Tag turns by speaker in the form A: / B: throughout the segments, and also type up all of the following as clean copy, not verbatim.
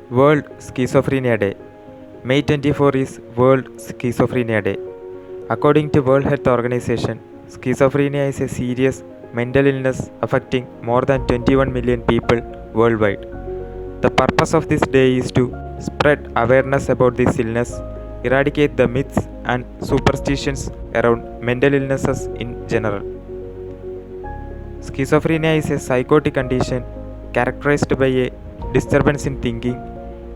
A: World Schizophrenia Day. May 24 is World Schizophrenia Day. According to World Health Organization, schizophrenia is a serious mental illness affecting more than 21 million people worldwide. The purpose of this day is to spread awareness about this illness, eradicate the myths and superstitions around mental illnesses in general. Schizophrenia is a psychotic condition characterized by a disturbance in thinking,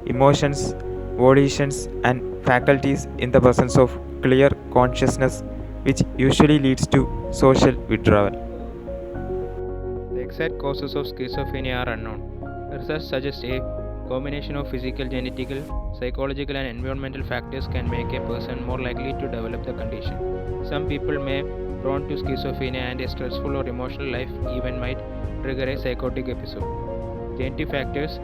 A: emotions, volitions, and faculties in the presence of clear consciousness, which usually leads to social withdrawal.
B: The exact causes of schizophrenia are unknown. Research suggests a combination of physical, genetical, psychological, and environmental factors can make a person more likely to develop the condition. Some people may be prone to schizophrenia, and a stressful or emotional life event might trigger a psychotic episode. Genetic factors.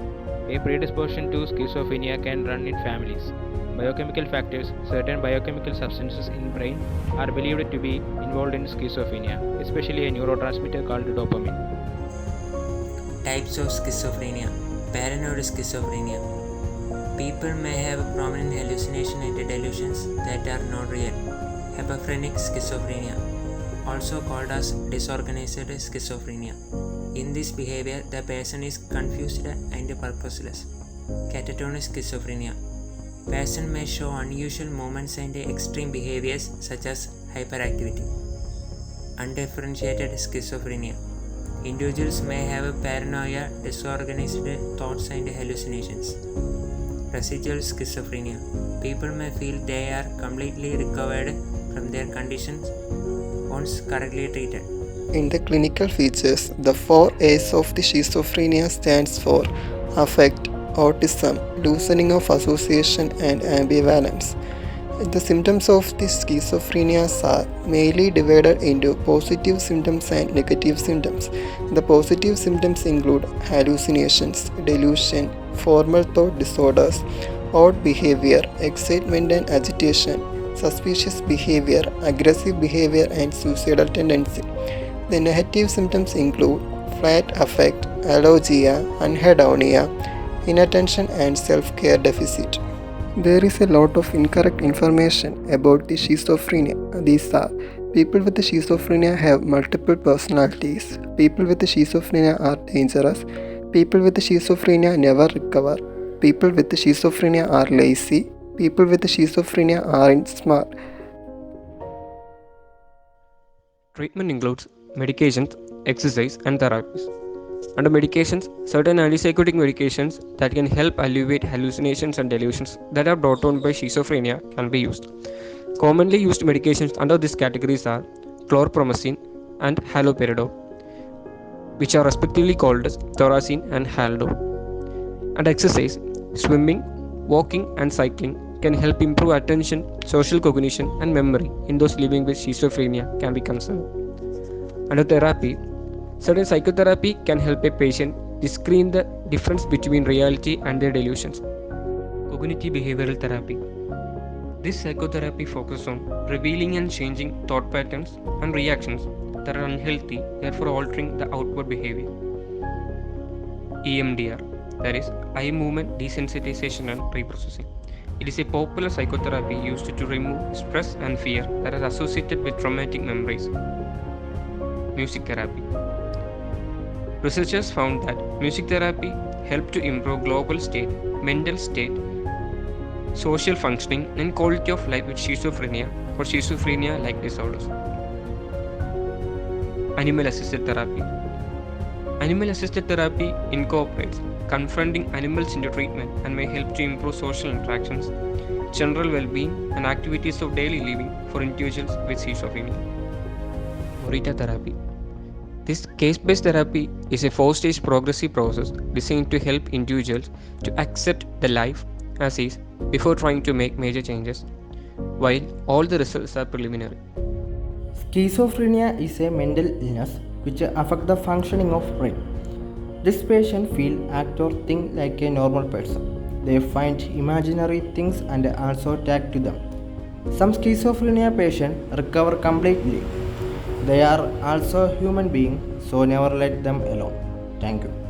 B: A predisposition to schizophrenia can run in families. Biochemical factors. Certain biochemical substances in brain are believed to be involved in schizophrenia, especially a neurotransmitter called dopamine.
C: Types of schizophrenia. Paranoid schizophrenia. People may have prominent hallucinations and delusions that are not real. Hypophrenic schizophrenia, also called as disorganized schizophrenia. In this behavior, the person is confused and purposeless. Catatonic schizophrenia. Person may show unusual movements and extreme behaviors such as hyperactivity. Undifferentiated schizophrenia. Individuals may have paranoia, disorganized thoughts and hallucinations. Residual schizophrenia. People may feel they are completely recovered from their conditions once correctly treated.
D: In the clinical features, the 4 A's of the schizophrenia stands for affect, autism, loosening of association and ambivalence. The symptoms of the schizophrenia are mainly divided into positive symptoms and negative symptoms. The positive symptoms include hallucinations, delusion, formal thought disorders, odd behavior, excitement and agitation, suspicious behavior, aggressive behavior and suicidal tendency. The negative symptoms include flat affect, alogia, anhedonia, inattention and self-care deficit. There is a lot of incorrect information about the schizophrenia. These are: people with schizophrenia have multiple personalities, people with schizophrenia are dangerous, people with schizophrenia never recover, people with schizophrenia are lazy, people with schizophrenia aren't smart.
E: Treatment includes medications, exercise, and therapies. Under medications, certain antipsychotic medications that can help alleviate hallucinations and delusions that are brought on by schizophrenia can be used. Commonly used medications under these categories are chlorpromazine and haloperidol, which are respectively called as thorazine and haldol. And exercise, swimming, walking, and cycling can help improve attention, social cognition, and memory in those living with schizophrenia can be concerned. Under therapy, certain psychotherapy can help a patient discern the difference between reality and their delusions. Cognitive behavioral therapy. This psychotherapy focuses on revealing and changing thought patterns and reactions that are unhealthy, therefore altering the outward behavior. EMDR, that is eye movement desensitization and reprocessing. It is a popular psychotherapy used to remove stress and fear that are associated with traumatic memories. Music therapy. Researchers found that music therapy helped to improve global state, mental state, social functioning, and quality of life with schizophrenia or schizophrenia-like disorders. Animal-assisted therapy. Animal-assisted therapy incorporates confronting animals into treatment and may help to improve social interactions, general well-being, and activities of daily living for individuals with schizophrenia. Morita therapy. This case-based therapy is a 4-stage progressive process designed to help individuals to accept the life as is before trying to make major changes, while all the results are preliminary.
F: Schizophrenia is a mental illness which affects the functioning of brain. This patient feel, act or think like a normal person. They find imaginary things and also talk to them. Some schizophrenia patients recover completely. They are also human beings, so never let them alone. Thank you.